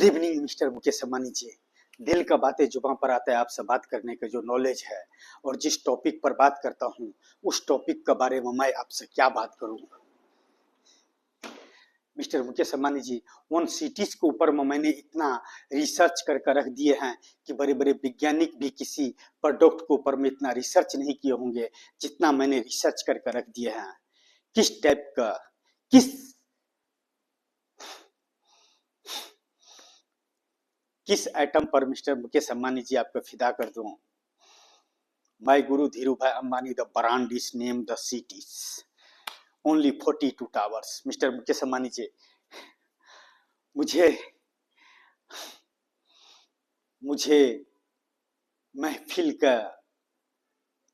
Good evening mister Mukesh Ambani ji. दिल का बातें जुबान पर आता है, आपसे बात करने का जो नॉलेज है और जिस टॉपिक पर बात करता हूँ उस टॉपिक के बारे में मैं आपसे क्या बात करूँ। मिस्टर मुकेश अंबानी जी, उन सिटीज के ऊपर में मैंने इतना रिसर्च करके रख दिए हैं कि बड़े बड़े वैज्ञानिक भी किसी प्रोडक्ट के ऊपर में इतना रिसर्च नहीं किए होंगे जितना मैंने रिसर्च करके रख दिए हैं। किस टाइप का किस आइटम पर मिस्टर मुकेश अंबानी जी आपको फिदा कर दूं। माय गुरु धीरू भाई Ambani the brand is name the cities only 42 towers. Mister Mukesh Ambani ji, मुझे मुझे महफिल का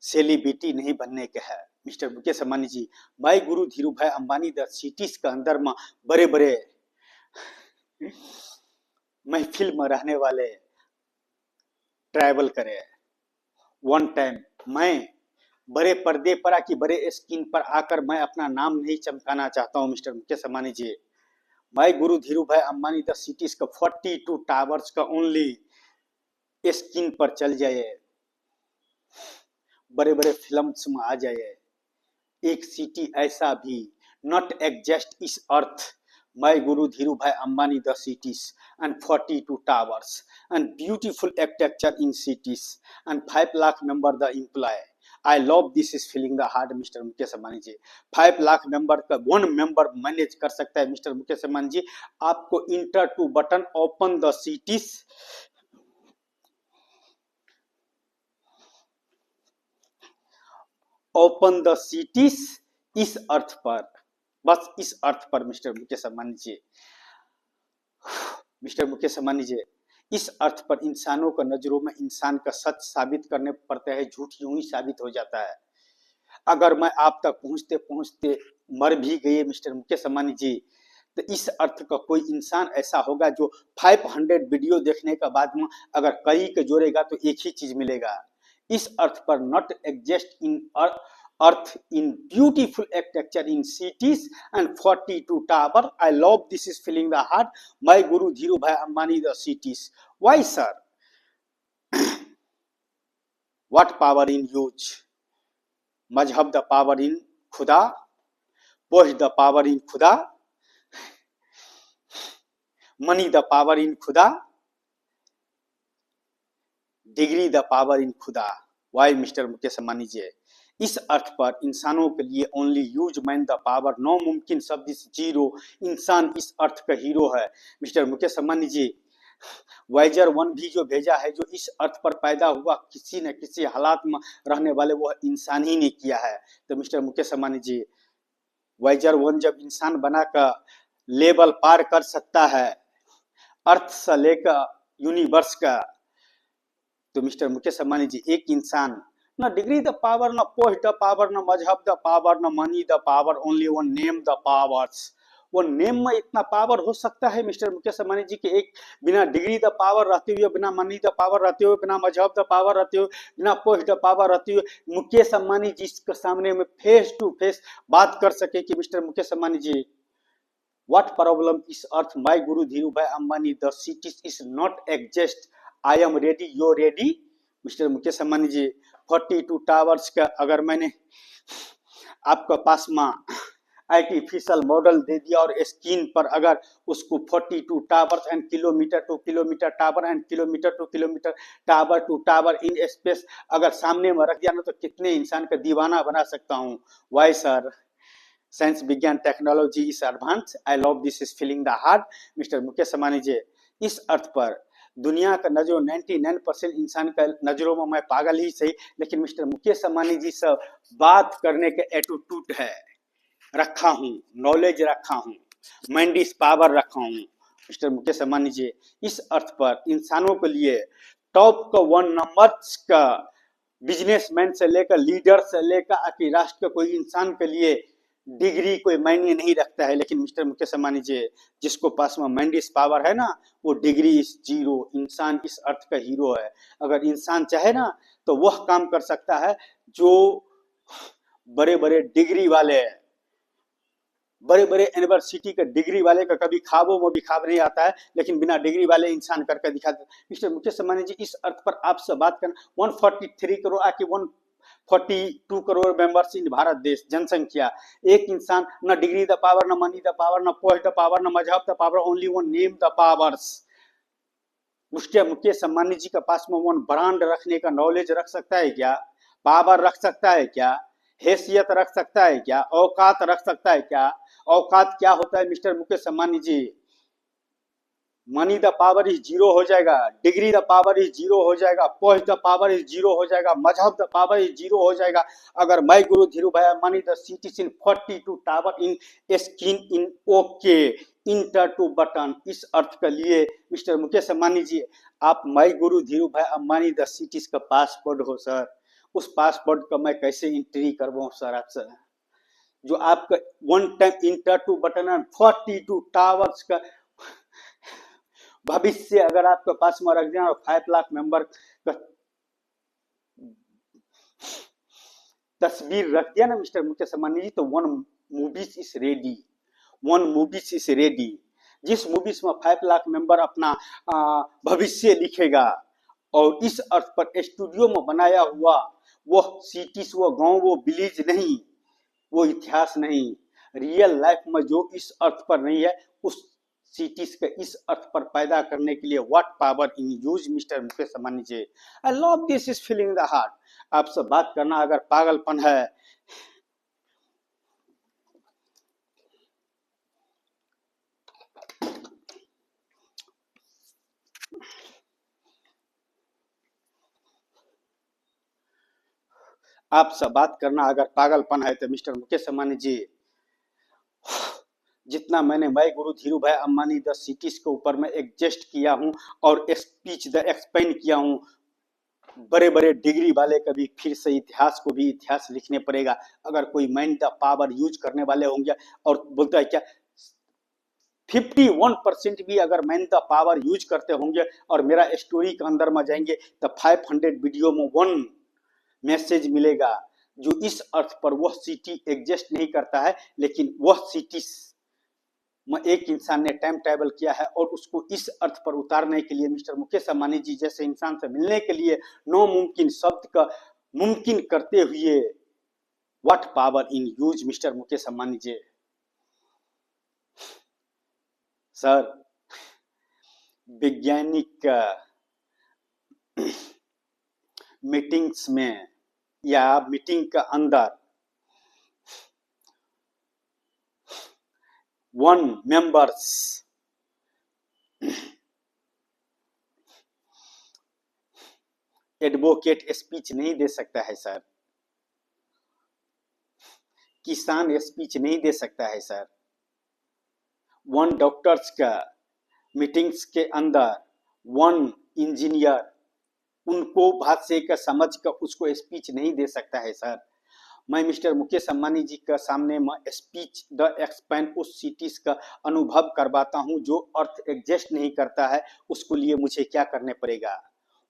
सेलिब्रिटी नहीं बनने का है। मिस्टर मुकेश अंबानी जी, माय गुरु धीरू भाई अंबानी द सिटीज के अंदर में बड़े बड़े महफिल में रहने वाले ट्रैवल करे। वन टाइम मैं बड़े पर्दे पर आके बड़े स्क्रीन पर आकर मैं अपना नाम नहीं चमकाना चाहता हूं। मिस्टर मुकेश अंबानी जी, माय गुरु धीरू भाई अंबानी द सिटीज का 42 टावर्स का ओनली स्क्रीन पर चल जाए, बड़े बड़े फिल्म्स में आ जाए। एक सिटी ऐसा भी नॉट एग्जिस्ट इस अर्थ। माय गुरु धीरू भाई Ambani the cities and 42 towers and beautiful architecture in cities and 5 lakh member the employee. I love this is feeling the heart. Mister Mukesh Ambani ji, 5 lakh member का 1 मेंबर मैनेज कर सकता है। मिस्टर मुकेश अंबानी जी, आपको enter to button open the cities, open the cities इस earth पर, बस इस earth पर मिस्टर मुकेश अंबानी जी, मिस्टर मुकेश अंबानी जी, इस अर्थ पर इंसानों का नजरों में इंसान का सच साबित करने पड़ता है, झूठ यूं ही साबित हो जाता है। अगर मैं आप तक पहुंचते पहुंचते मर भी गए मिस्टर मुकेश अंबानी जी, तो इस अर्थ का कोई इंसान ऐसा होगा जो 500 वीडियो देखने के बाद में अगर कई के जोड़ेगा तो एक ही चीज मिलेगा। इस अर्थ पर not exist in earth in beautiful architecture in cities and 42 tower. I love this is filling the heart. My guru Dhiru Bhai Ambani the cities. Why sir? What power in use? Mazhab the power in Khuda, Posh the power in Khuda, money the power in Khuda, degree the power in Khuda. Why Mr. Mukesh Ambani ji? इस earth पर इंसानों के लिए only use man the power, no मुमकिन शब्द इस zero, इंसान इस अर्थ का हीरो है। मिस्टर मुकेश अंबानी जी, वाइजर 1 भी जो भेजा है, जो इस अर्थ पर पैदा हुआ किसी न किसी हालात में रहने वाले वो इंसान ही ने किया है। तो मिस्टर मुकेश अंबानी जी, वाइजर 1 जब इंसान बनाकर लेवल पार कर सकता है अर्थ से लेकर यूनिवर्स का, तो मिस्टर मुकेश अंबानी जी, एक इंसान न डिग्री द पावर, न पोस्ट द पावर, न मजहब द पावर, न money the power, only one name the powers. वो नेम में इतना पावर हो सकता है मिस्टर मुकेश अंबानी जी के एक बिना डिग्री द पावर रहते हुए, बिना मनी द पावर रहते हुए, बिना मजहब द पावर रहते हुए, बिना पोस्ट द पावर रहते हुए मुकेश अंबानी जी के सामने में फेस टू फेस बात कर सके कि mister Mukesh Ambani ji, what problem is earth, my guru Dhiru भाई Ambani the cities is not exist, I am ready, you ready. Mister Mukesh Ambani ji, 42 towers का अगर मैंने आपका पास में आर्टिफिशियल मॉडल दे दिया और स्क्रीन पर अगर उसको 42 towers and kilometre to kilometre tower and kilometre to kilometre tower to tower in space अगर सामने में रख दिया ना, तो कितने इंसान का दीवाना बना सकता हूँ। वाई सर, साइंस विज्ञान technology is advance, I love this is feeling the heart. Mister Mukesh Ambani ji, इस अर्थ पर दुनिया का नजरों 99% इंसान का नजरों में मैं पागल ही सही, लेकिन मिस्टर मुकेश अंबानी जी से बात करने के एटीट्यूड है, रखा हूँ, नॉलेज रखा हूँ, मैंडिस पावर रखा हूँ। मिस्टर मुकेश अंबानी जी, इस अर्थ पर इंसानों के लिए टॉप का 1 नंबर का बिजनेसमैन से लेकर लीडर से लेकर राष्ट्र के कोई इंसान के लिए डिग्री कोई मायने नहीं रखता है, लेकिन मिस्टर मुकेश अंबानी जी, जिसको पास में मैंडिस पावर है ना, वो डिग्री इस जीरो, इंसान इस अर्थ का हीरो है। अगर इंसान चाहे ना तो वह काम कर सकता है जो बड़े बड़े डिग्री वाले बड़े बड़े यूनिवर्सिटी के डिग्री वाले का कभी ख्वाबों में भी ख्वाब नहीं आता है, लेकिन बिना डिग्री वाले इंसान करके दिखाते। मिस्टर मुकेश अंबानी जी, इस अर्थ पर आपसे बात करना, 143 करोड़ आके 142 करोड़ मेंबर्स इन भारत देश जनसंख्या, एक इंसान, न डिग्री द पावर, न मनी द पावर, न पोस्ट द पावर, न मजहब the power, only one name the powers. Mukesh Ambani ji के पास में वन ब्रांड रखने का नॉलेज रख सकता है क्या? पावर रख सकता है क्या? हैसियत रख सकता है क्या? औकात रख सकता है क्या? औकात क्या होता है mister Mukesh Ambani ji? Money the power is zero हो जाएगा, degree the power is zero हो जाएगा, post the power is zero हो जाएगा, मजहब द पावर इज जीरो हो जाएगा। अगर मैं गुरु धीरू भाई Ambani the cities in 42 tower in skin in okay enter to button, इस अर्थ के लिए मिस्टर मुकेश अंबानी जी, आप माई गुरु धीरू भाई अंबानी द सिटीज का पासपोर्ट हो सर। उस पासपोर्ट का मैं कैसे एंट्री करवाऊं सर आपसे? जो आपका one time enter to button 42 towers का भविष्य अगर आपके पास में रख दिया और 5 लाख मेंबर का तस्वीर रख दिया ना मिस्टर मुकेश अंबानी जी, तो one movies is ready, one movies is ready. जिस मूवीज में 5 लाख मेंबर अपना भविष्य लिखेगा, और इस अर्थ पर स्टूडियो में बनाया हुआ वो सिटीज, वो गांव, वो विलेज नहीं, वो इतिहास नहीं, रियल लाइफ में जो इस अर्थ पर नहीं है, उस सिटीज के इस अर्थ पर पैदा करने के लिए what power in use mister Mukesh Ambani ji. I love this is feeling the heart. आपसे बात करना अगर पागलपन है, आपसे बात करना अगर पागलपन है, तो मिस्टर मुकेश अंबानी जी, जितना मैंने मैं गुरु धीरू भाई अंबानी द सिटीज के ऊपर में एडजस्ट किया हूं और स्पीच द एक्सप्लेन किया हूं, बड़े बड़े डिग्री वाले का भी फिर से इतिहास को भी इतिहास लिखने पड़ेगा। अगर कोई मैन द पावर यूज करने वाले होंगे और बोलता है क्या 51% भी अगर मैन द पावर यूज करते होंगे और मेरा स्टोरी के अंदर में जाएंगे, तो 500 वीडियो में 1 मैसेज मिलेगा, जो इस अर्थ पर वह सिटी एग्जिस्ट नहीं करता है, लेकिन वह सिटी में एक इंसान ने टाइम ट्रैवल किया है, और उसको इस अर्थ पर उतारने के लिए मिस्टर मुकेश अंबानी जी जैसे इंसान से मिलने के लिए नामुमकिन शब्द का मुमकिन करते हुए what power in use mister Mukesh Ambani ji. Sir, वैज्ञानिक मीटिंग्स में या मीटिंग के अंदर 1 मेंबर्स एडवोकेट स्पीच नहीं दे सकता है सर, किसान स्पीच नहीं दे सकता है सर, 1 डॉक्टर्स का मीटिंग्स के अंदर 1 इंजीनियर उनको भाषा का समझ कर उसको स्पीच नहीं दे सकता है सर। मैं मिस्टर मुकेश अंबानी जी का सामने मैं स्पीच द एक्सपेंड उस सिटीज का अनुभव करवाता हूं, जो अर्थ एग्जिस्ट नहीं करता है, उसको लिए मुझे क्या करने पड़ेगा?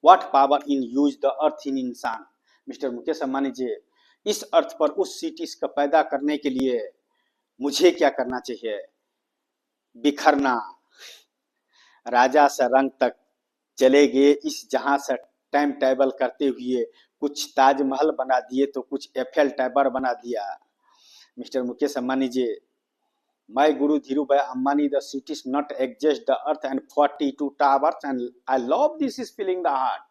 What power in use the earth in इंसान। मिस्टर मुकेश अंबानी जी, इस अर्थ पर उस सिटीज का पैदा करने के लिए मुझे क्या करना चाहिए? बिखरना, राजा से रंग तक चले गए इस जहां से टाइम ट्रैवल करते हुए, कुछ ताजमहल बना दिए तो कुछ एफएल टावर बना दिया। मिस्टर मुकेश अंबानी जी, माय गुरु धीरू भाई Ambani the cities not exist the earth and 42 towers and I love this is feeling the heart.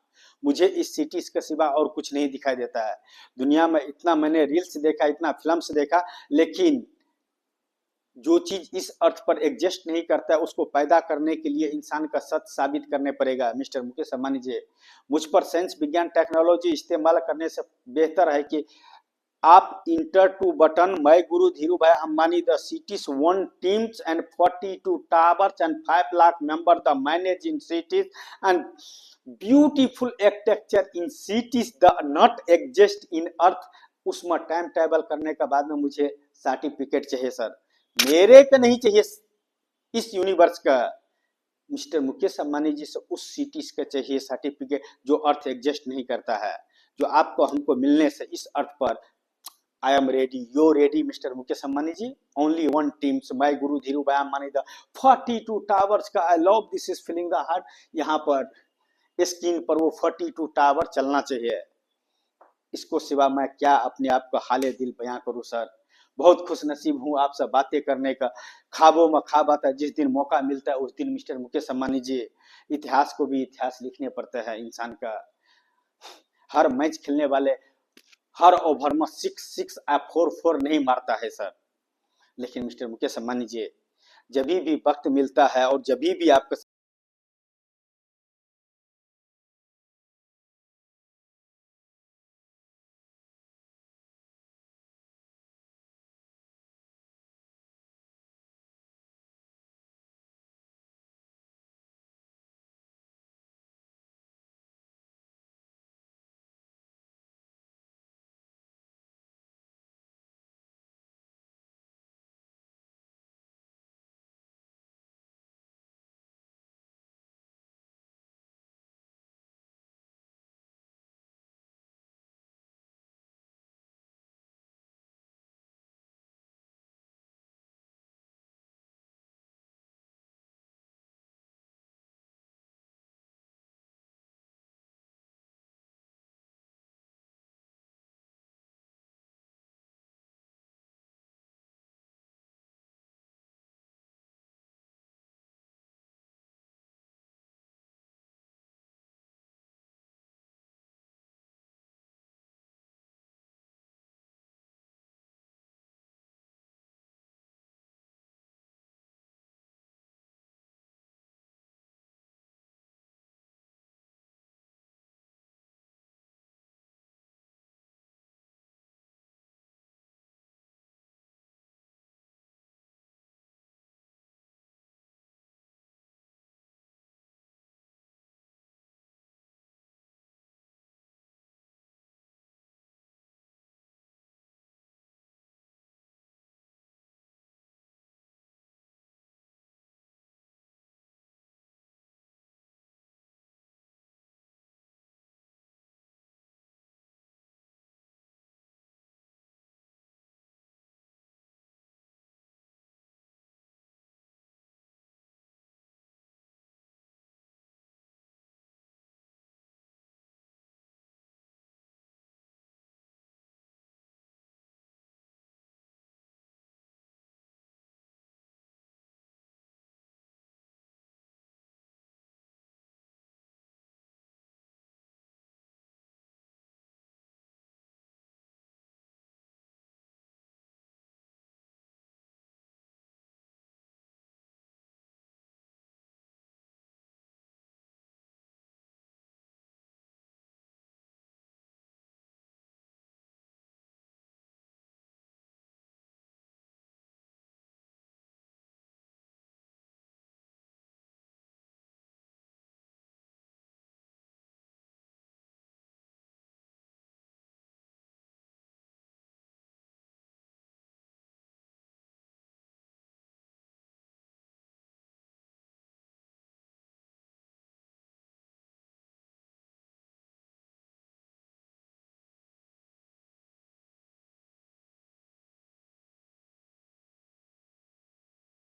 मुझे इस सिटीज के सिवा और कुछ नहीं दिखाई देता है दुनिया में। इतना मैंने रील्स देखा, इतना फिल्म्स देखा, लेकिन जो चीज इस अर्थ पर एग्जिस्ट नहीं करता है, उसको पैदा करने के लिए इंसान का सत्य साबित करने पड़ेगा। मिस्टर मुकेश अंबानी जी, मुझ पर साइंस विज्ञान टेक्नोलॉजी इस्तेमाल करने से बेहतर है कि आप inter to button my guru Dhiru भाई Ambani the cities 1 teams and 42 towers and 5 lakh member the manage in cities and beautiful architecture in cities the not exist in earth. उसमें टाइम ट्रैवल करने के बाद में मुझे सर्टिफिकेट चाहिए सर, मेरे का नहीं चाहिए, इस यूनिवर्स का। मिस्टर मुकेश अंबानी जी से उस सिटीज का चाहिए सर्टिफिकेट जो अर्थ एग्जिस्ट नहीं करता है, जो आपको हमको मिलने से इस अर्थ पर I am ready, you ready mister Mukesh Ambani ji? Only one teams, my guru Dhirubhai Ambani the 42 towers का I love this is feeling the heart. यहाँ पर स्क्रीन पर वो 42 टावर चलना चाहिए। इसको सिवा मैं क्या अपने आप का हाले दिल बयां करूं सर। बहुत खुश नसीब हूँ आपसे बातें करने का। ख्वाबों में ख्वाब आता है, जिस दिन मौका मिलता है उस दिन मिस्टर मुकेश अंबानी जी इतिहास को भी इतिहास लिखने पड़ता है इंसान का। हर मैच खेलने वाले हर ओवर में 6 या 4 नहीं मारता है सर। लेकिन मिस्टर मुकेश अंबानी जी जब भी वक्त मिलता है और जब भी आपका